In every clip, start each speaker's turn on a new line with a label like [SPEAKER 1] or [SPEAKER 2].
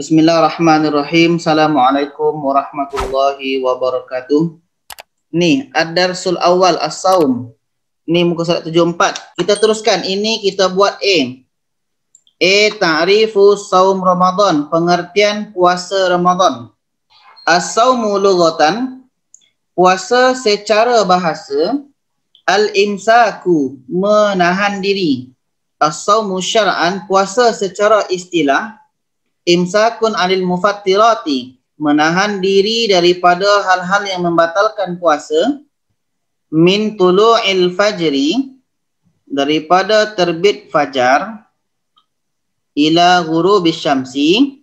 [SPEAKER 1] Bismillahirrahmanirrahim. Assalamualaikum warahmatullahi wabarakatuh. Nih, ad-darsul awal as-saum. Ini muka surat 74. Kita teruskan. Ini kita buat ta'rifu saum Ramadan. Pengertian puasa Ramadan. As-saumu lughatan. Puasa secara bahasa. Al-imsaku. Menahan diri. As-saumu syar'an. Puasa secara istilah. Imsakun anil mufattirati, menahan diri daripada hal-hal yang membatalkan puasa. Min tulu'il fajri, daripada terbit fajar. Ila ghurubis syamsi,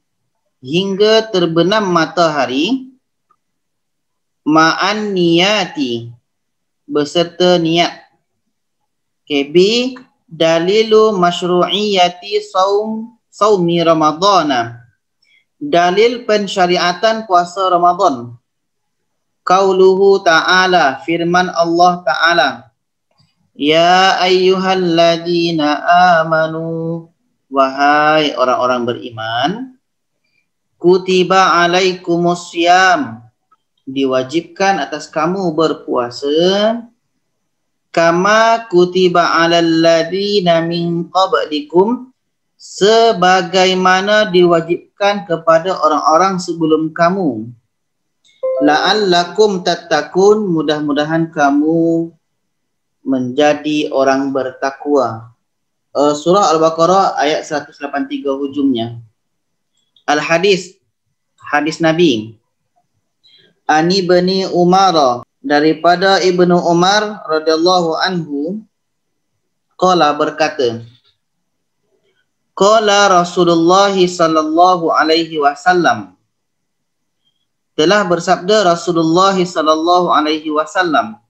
[SPEAKER 1] hingga terbenam matahari. Ma'an niyati, beserta niat. B, dalilu masyru'iyati saumi Ramadana, dalil pensyariatan puasa Ramadan. Qauluhu ta'ala, firman Allah Ta'ala, ya ayyuhalladzina amanu, wahai orang-orang beriman, kutiba alaikumussyam, diwajibkan atas kamu berpuasa, kama kutiba alal ladzina min qablikum, sebagaimana diwajibkan kepada orang-orang sebelum kamu. La'allakum tattaqun, mudah-mudahan kamu menjadi orang bertakwa. Surah Al-Baqarah ayat 183 hujungnya. Al-Hadis, hadis Nabi. Ani bani Umar, daripada Ibnu Umar radhiyallahu anhu, qala, berkata, qala Rasulullah sallallahu alaihi wasallam, telah bersabda Rasulullah sallallahu alaihi wasallam,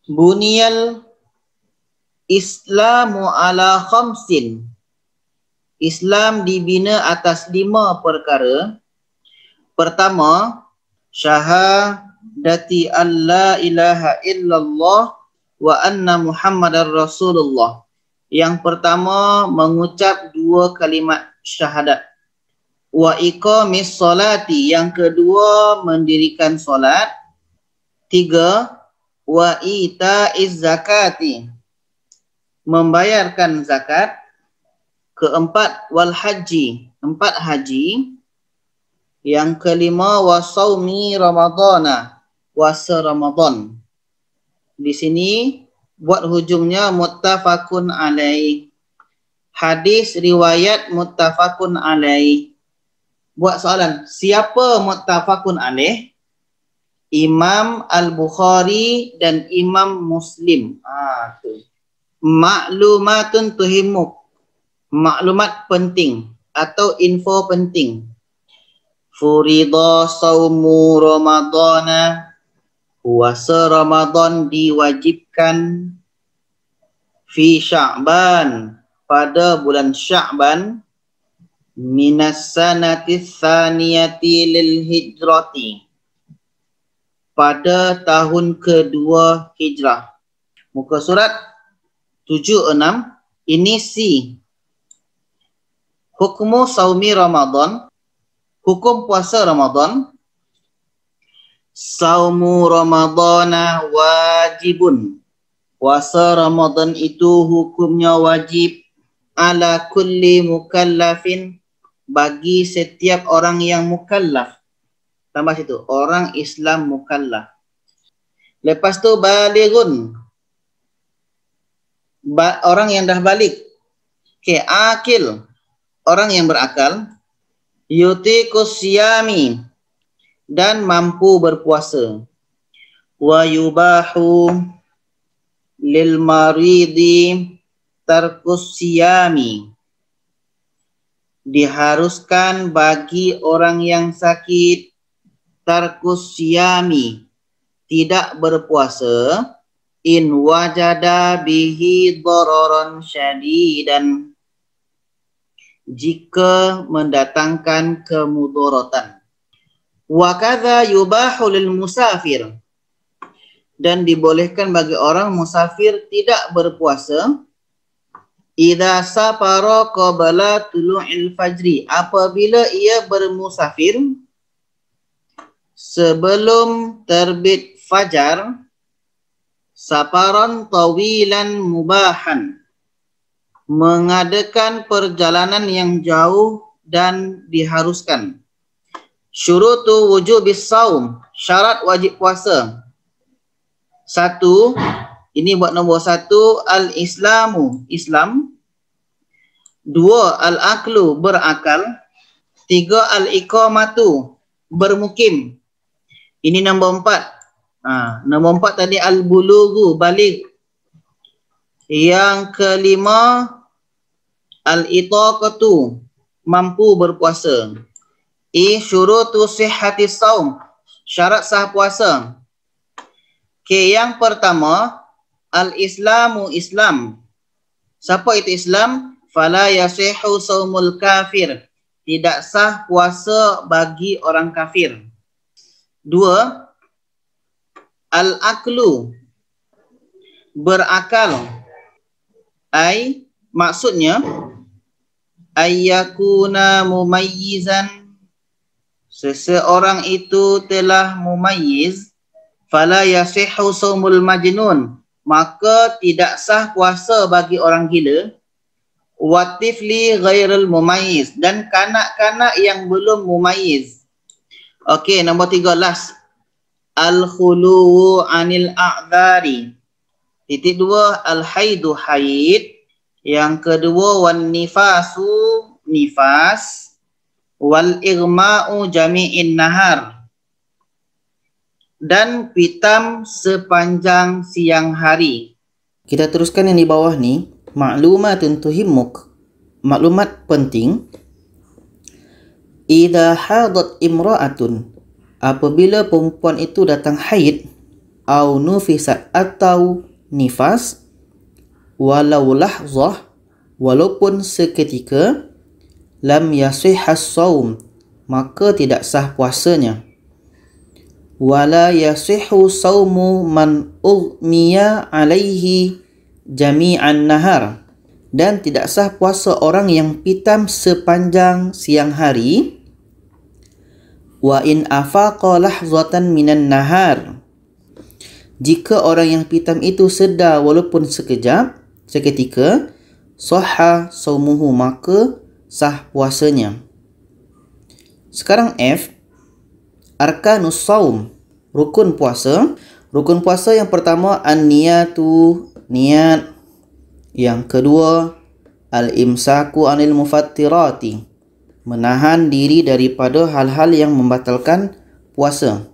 [SPEAKER 1] buniyal Islamu ala khamsin, Islam dibina atas 5 perkara. Pertama, syahadati alla ilaha illallah wa anna Muhammadar Rasulullah. Yang pertama, mengucap 2 kalimat syahadat. Wa iqamis solati, yang kedua, mendirikan solat. 3, wa ita'iz zakati, membayarkan zakat. Keempat, wal haji, 4 haji. Yang kelima, wa saumi ramadana, puasa Ramadan. Di sini buat hujungnya muttafaqun alaih. Hadis riwayat muttafaqun alaih. Buat soalan, siapa muttafaqun alaih? Imam Al-Bukhari dan Imam Muslim. Maklumatun tuhimuk, maklumat penting atau info penting. Furida saumu Ramadana, puasa Ramadan diwajibkan. Fi Sya'ban, pada bulan Sya'ban. Minas sanati tsaniyati lil hijrati, pada tahun kedua hijrah. Muka surat 76. Ini si hukmu saumi Ramadan, hukum puasa Ramadan. Saumu Ramadana wajibun, puasa Ramadan itu hukumnya wajib. Ala kulli mukallafin, bagi setiap orang yang mukallaf. Tambah situ, orang Islam mukallaf. Lepas tu balighun, orang yang dah balik. Akil, orang yang berakal. Yutiqus siyami, dan mampu berpuasa. Wa yubahu lil maridi tarkus siyami, diharuskan bagi orang yang sakit. Tarkus siyami, tidak berpuasa. In wajada bihi dararan syadidan, jika mendatangkan kemudaratan. Wa kadza yubahu lil musafir, dan dibolehkan bagi orang musafir tidak berpuasa. Idza safara qabla tulu'il fajri, apabila ia bermusafir sebelum terbit fajar, safaran tawilan mubahan, mengadakan perjalanan yang jauh dan diharuskan. Syurutu wujubis saum, syarat wajib puasa. 1, ini buat nombor 1, al-islamu, Islam. 2, al-aklu, berakal. 3, al-iqamatu, bermukim. Ini nombor 4. Nombor 4 tadi al-bulughu, balik. Yang kelima, al-itaqatu, mampu berpuasa. Syurutu sihhati saum, syarat sah puasa. Okey, yang pertama, al-islamu, Islam. Siapa itu Islam? Fala yasihhu saumul kafir, tidak sah puasa bagi orang kafir. 2, al-aklu, berakal. Maksudnya ayyakuna mumayyizan, seseorang itu telah mumayyiz. Fala yasihhu saumul majnun, maka tidak sah puasa bagi orang gila. Watifli ghairul mumayyiz, dan kanak-kanak yang belum mumayyiz. Okey, nombor 3 last. Al-khuluwu anil a'dzari. 2, al-haidu, haid. Yang kedua, wan nifasu, nifas. Wal igma'u jami'in nahar, dan pitam sepanjang siang hari. Kita teruskan yang di bawah ni. Maklumatun tuhimmuk, maklumat penting. Idza hadat imra'atun, apabila perempuan itu datang haid, au nufisat, atau nifas, walau lahzah, walaupun seketika, lam yasihhas saum, maka tidak sah puasanya. Wala yasihhu saumu man ughmiya alaihi jami'an nahar, dan tidak sah puasa orang yang pitam sepanjang siang hari. Wa in afaqa lahzatan minan nahar, jika orang yang pitam itu sedar walaupun sekejap, seketika, sahha saumuhu, maka sah puasanya. Sekarang F, arkanus saum, rukun puasa. Rukun puasa yang pertama, an-niyatu, niat. Yang kedua, al-imsaku anil mufattirati, menahan diri daripada hal-hal yang membatalkan puasa.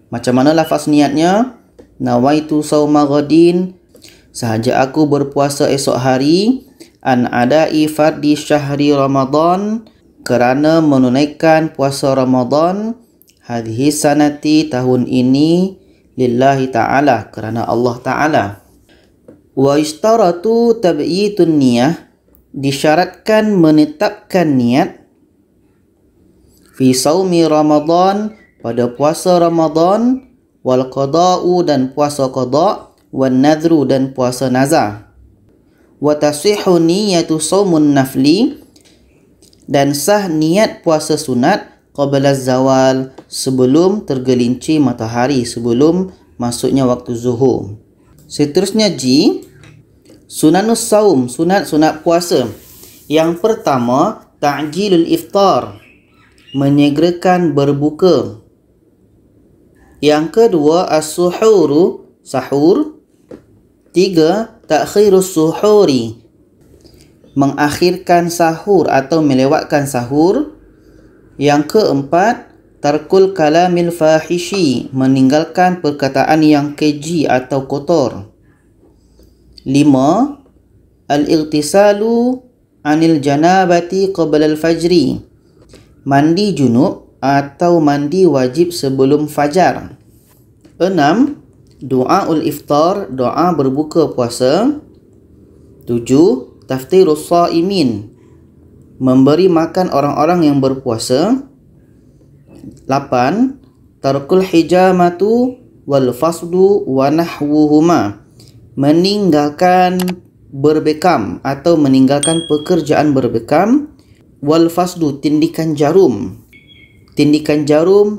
[SPEAKER 1] Macam mana lafaz niatnya? Nawaitu sauma ghadin, sahaja aku berpuasa esok hari, an adai fardi syahri Ramadan, kerana menunaikan puasa Ramadan, hadhihi sanati, tahun ini, lillahi ta'ala, kerana Allah Ta'ala. Wa istaratu tab'yitun niyah, disyaratkan menetapkan niat, fi saumi Ramadan, pada puasa Ramadan, wal qada'u, dan puasa qada', wan nadhru, dan puasa nazar. Wa tasihhu niyatu saumun nafli, dan sah niat puasa sunat qabla zawal, sebelum tergelincir matahari, sebelum masuknya waktu zuhur. Seterusnya G, sunanus saum, sunat puasa. Yang pertama, ta'jilul iftar, menyegerakan berbuka. Yang kedua, as-suhuru, sahur. 3, ta'khirus suhuri, mengakhirkan sahur atau melewatkan sahur. Yang keempat, tarkul kalamil fahishi, meninggalkan perkataan yang keji atau kotor. 5, al-ightisalu anil janabati qabla al-fajri, mandi junub atau mandi wajib sebelum fajar. 6, du'aul iftar, doa berbuka puasa. 7, taftirus shaimin, memberi makan orang-orang yang berpuasa. 8, tarkul hijamatu wal fasdu wa nahwuhuma, meninggalkan berbekam atau meninggalkan pekerjaan berbekam. Wal fasdu, tindikan jarum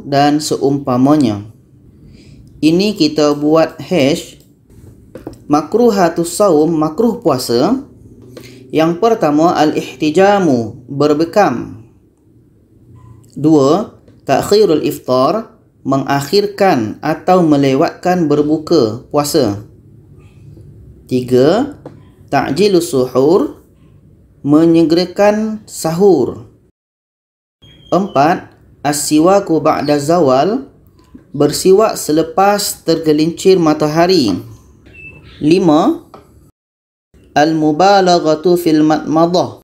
[SPEAKER 1] dan seumpamanya. Ini kita buat hash. Makruhatus saum, makruh puasa. Yang pertama, al-ihtijamu, berbekam. 2. Takhirul iftar, mengakhirkan atau melewatkan berbuka puasa. 3. Ta'jilus suhur, menyegerakan sahur. 4. As-siwaku ba'da zawal, bersiwak selepas tergelincir matahari. 5. Al-mubalaghatu fil madmadah,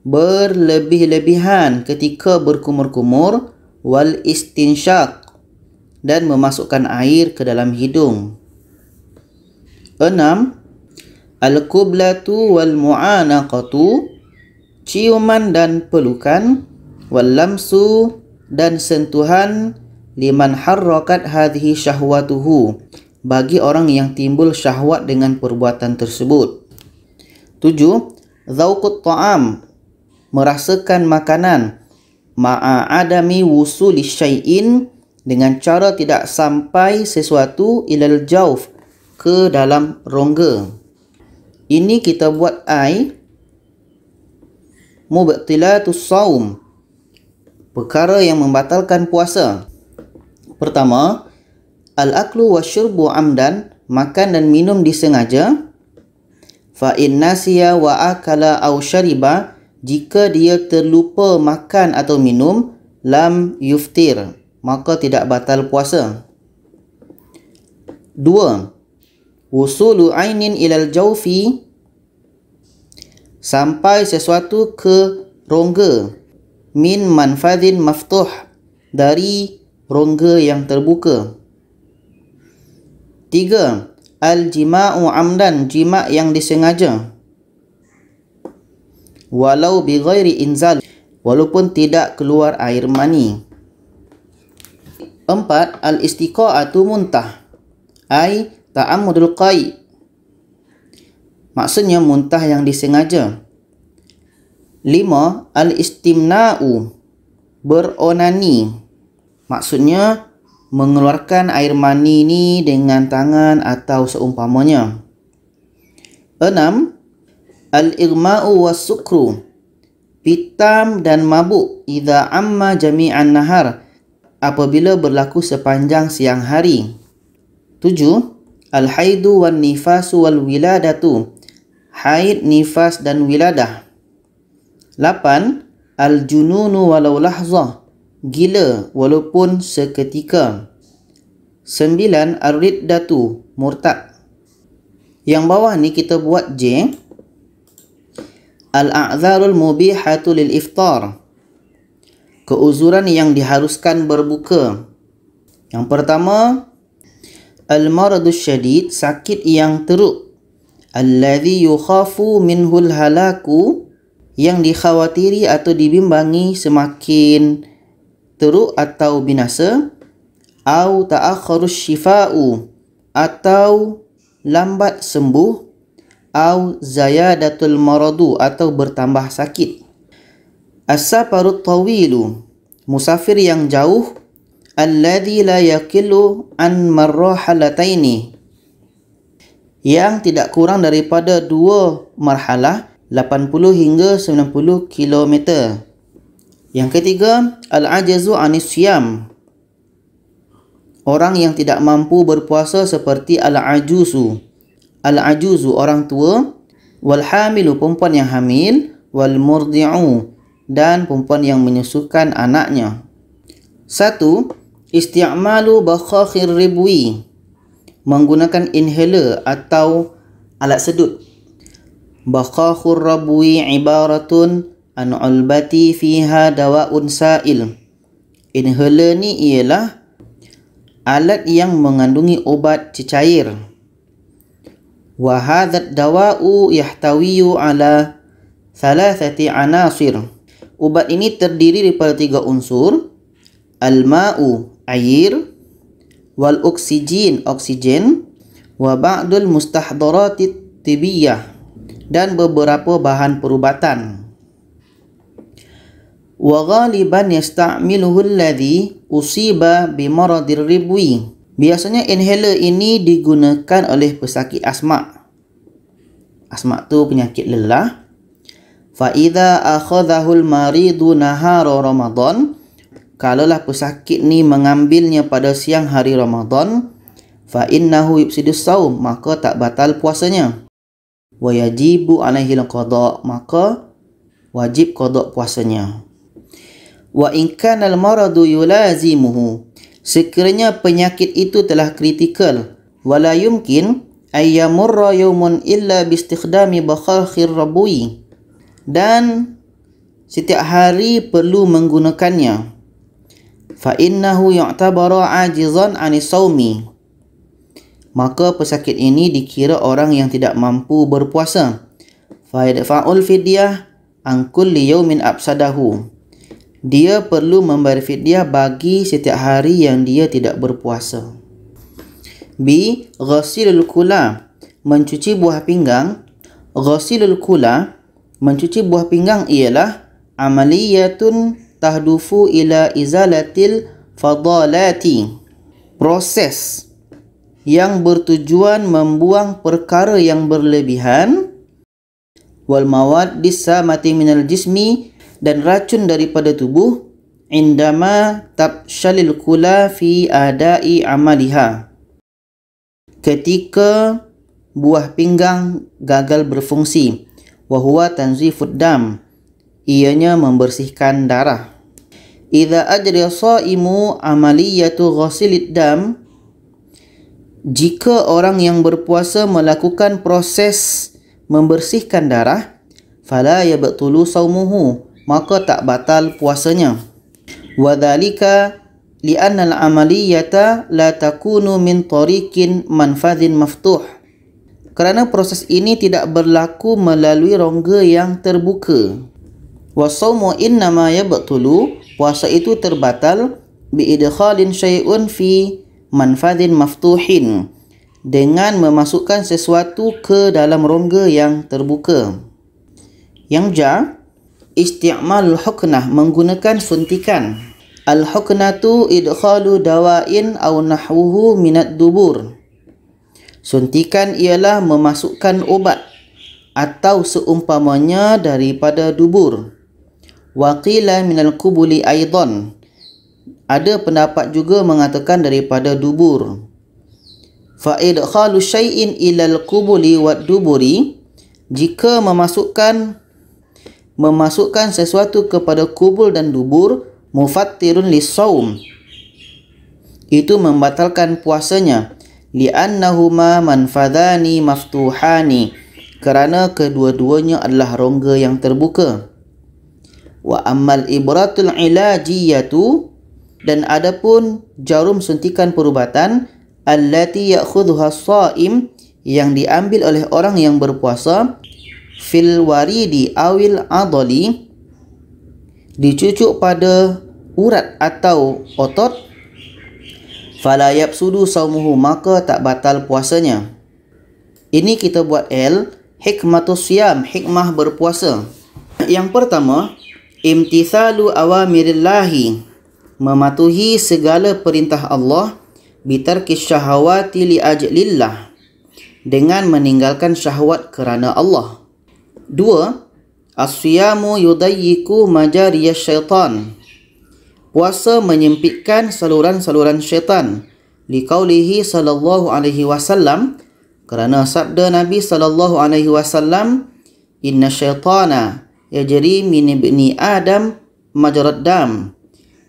[SPEAKER 1] berlebih-lebihan ketika berkumur-kumur. Wal istinsyaq, dan memasukkan air ke dalam hidung. 6. Al-qublatu wal mu'anaqatu, ciuman dan pelukan. Wal lamsu, dan sentuhan. Liman harrakat hadhihi syahwatuhu, bagi orang yang timbul syahwat dengan perbuatan tersebut. 7. Dzauqut ta'am, merasakan makanan. Ma'a adami wusuli syai'in, dengan cara tidak sampai sesuatu ilal jauf, ke dalam rongga. Ini kita buat ai mubtilatus saum, perkara yang membatalkan puasa. Pertama, al-aklu wasyurbu amdan, makan dan minum disengaja. Fa in nasiya wa akala aw syariba, jika dia terlupa makan atau minum, lam yuftir, maka tidak batal puasa. 2. Wusulu ainin ilal jawfi, sampai sesuatu ke rongga. Min manfadhin maftuh, dari rongga yang terbuka. 3. Al-jima'u amdan, jima' yang disengaja. Walau bi ghairi inzal, walaupun tidak keluar air mani. 4. Al-istiqa'atu muntah, ai ta'ammudul qai', maksudnya muntah yang disengaja. 5. Al-istimna'u, beronani, maksudnya mengeluarkan air mani ni dengan tangan atau seumpamanya. 6. Al-irma'u was-sukru, pitam dan mabuk. Idza amma jami'an nahar, apabila berlaku sepanjang siang hari. 7. Al-haidu wan nifasu wal wiladatu, haid, nifas dan wiladah. 8. Al-jununu walau lahzah, gila walaupun seketika. 9. Ar-riddatu, murtad. Yang bawah ni kita buat J. Al-a'zarul mubihatu lil iftar, keuzuran yang diharuskan berbuka. Yang pertama, al-maradus syadid, sakit yang teruk. Alladhi yukhafu minhul halaku, yang dikhawatiri atau dibimbangi semakin teruk atau binasa. Au ta'akharus syifa'u, atau lambat sembuh. Au zayadatul maradu, atau bertambah sakit. As-safarut tawilu, musafir yang jauh. Alladhi la yaqilu an marrahalataini, yang tidak kurang daripada 2 marhalah, 80 hingga 90 km. Yang ketiga, al-ajazu anis siyam, orang yang tidak mampu berpuasa seperti al-ajuzu. Al-ajuzu, orang tua. Wal hamilu, perempuan yang hamil. Wal murdi'u, dan perempuan yang menyusukan anaknya. 1. Isti'malu bakhakhir ribwi, menggunakan inhaler atau alat sedut. Bakhakhur rabwi ibaratun an ulbati fiha dawa'un sa'il. Inhaler ni ialah alat yang mengandungi obat cecair. Wa hadzal dawa'u yahtawiyu ala thalathati anasir. Ubat ini terdiri daripada 3 unsur. Al-ma'u, air. Wal oksigen, oksigen. Wa ba'dul mustahdaratit tibiyah, dan beberapa bahan perubatan. Wa ghaliban yasta'miluhu alladhi usiba bimaradir ribwi. Biasanya inhaler ini digunakan oleh pesakit asma. Asma tu penyakit lelah. Fa idza akhadhahu al-maridu nahara Ramadan, kalaulah pesakit ni mengambilnya pada siang hari Ramadan, fa innahu yufsidus saum, maka tak batal puasanya. Wa yajibu alaihi al-qada, maka wajib qada puasanya. Wa in kana al-maradu yulazimuhu, sekiranya penyakit itu telah kritikal, wala yumkin ayyamurra yawmun illa bistikhdami bakhakhir rabui, dan setiap hari perlu menggunakannya, fa innahu yu'tabaru ajizan 'anis saumi, maka pesakit ini dikira orang yang tidak mampu berpuasa. Fa yadfa'ul fidyah an kulli yawmin absadahu, dia perlu membayar fidyah bagi setiap hari yang dia tidak berpuasa. B. Ghasilul kula, mencuci buah pinggang. Ghasilul kula, mencuci buah pinggang ialah amaliyatun tahdufu ila izalatil fadalati, proses yang bertujuan membuang perkara yang berlebihan, wal mawaddis samati minal jismi, dan racun daripada tubuh, indama tabshalil kula fi adai amaliha, ketika buah pinggang gagal berfungsi, wa huwa tanzifud dam, ianya membersihkan darah. Idza ajra shaimu amaliyatu ghasilid dam, jika orang yang berpuasa melakukan proses membersihkan darah, fala yabtulu saumuhu, maka tak batal puasanya. Wa dzalika li'anna al-amaliyata la takunu min tariqin manfadhin maftuh, kerana proses ini tidak berlaku melalui rongga yang terbuka. Wa saumu innama yabtulu, puasa itu terbatal bi idkhalin syai'un fi manfadhin maftuhin, dengan memasukkan sesuatu ke dalam rongga yang terbuka. Yang ja, isti'malul huknah, menggunakan suntikan. Al-huknatu idkhalu dawain aw nahwuhu minad dubur. Suntikan ialah memasukkan obat atau seumpamanya daripada dubur. Wa qila minal qubuli aidan, ada pendapat juga mengatakan daripada dubur. Fa idkhalu syai'in ilal qubuli wad duburi, jika memasukkan sesuatu kepada kubul dan dubur, mufattirun lis-shaum, itu membatalkan puasanya. Li'annahuma manfadhani maftuhani, kerana kedua-duanya adalah rongga yang terbuka. Wa ammal ibratul ilajiyatu, dan adapun jarum suntikan perubatan, allati ya'khudhuha as-shaim, yang diambil oleh orang yang berpuasa, fil waridi awil adali, dicucuk pada urat atau otot, fala yabsudu saumuhu, maka tak batal puasanya. Ini kita buat L, hikmatus siyam, hikmah berpuasa. Yang pertama, imtithalu awamirillahi, mematuhi segala perintah Allah, bitarkis syahawati li ajlillah, dengan meninggalkan syahwat kerana Allah. 2. As-siyamu yudayyiku majariyas syaitan, puasa menyempitkan saluran-saluran syaitan. Liqaulihi sallallahu alaihi wasallam, kerana sabda Nabi sallallahu alaihi wasallam, inna syaitana yajri min ibni Adam majrad dam,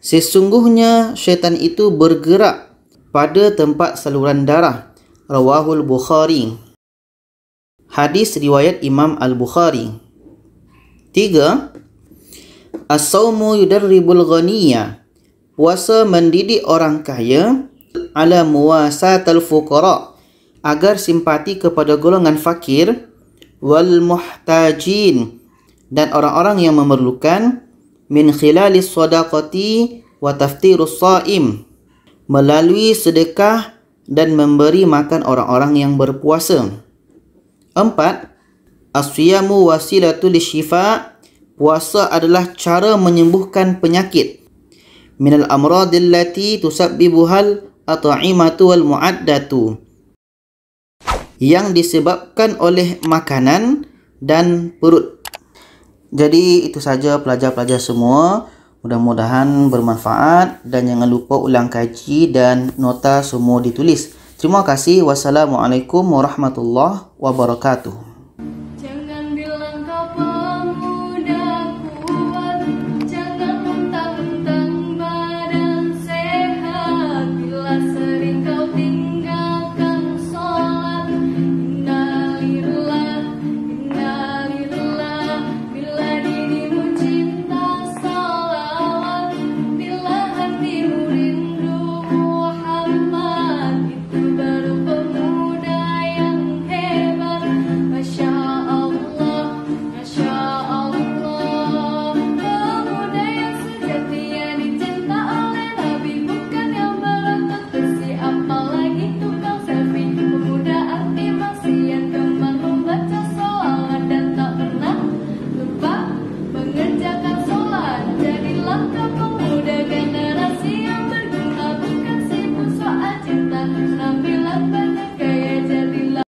[SPEAKER 1] sesungguhnya syaitan itu bergerak pada tempat saluran darah. Rawahul Bukhari, hadis riwayat Imam Al-Bukhari. 3. As-sawmu yudarribul ghaniyya, puasa mendidik orang kaya, ala muwasatal fuqara, agar simpati kepada golongan fakir, wal muhtajin, dan orang-orang yang memerlukan, min khilalis sadaqati wa taftirus shaim, melalui sedekah dan memberi makan orang-orang yang berpuasa. 4. As-siyamu wasilatul syifa. Puasa adalah cara menyembuhkan penyakit. Minal amradil lati tusabbibuhal at'imatu wal mu'addatu. Yang disebabkan oleh makanan dan perut. Jadi itu saja pelajar-pelajar semua. Mudah-mudahan bermanfaat dan jangan lupa ulang kaji dan nota semua ditulis. Terima kasih. Wassalamualaikum warahmatullahi wabarakatuh.
[SPEAKER 2] Jangan bilang kau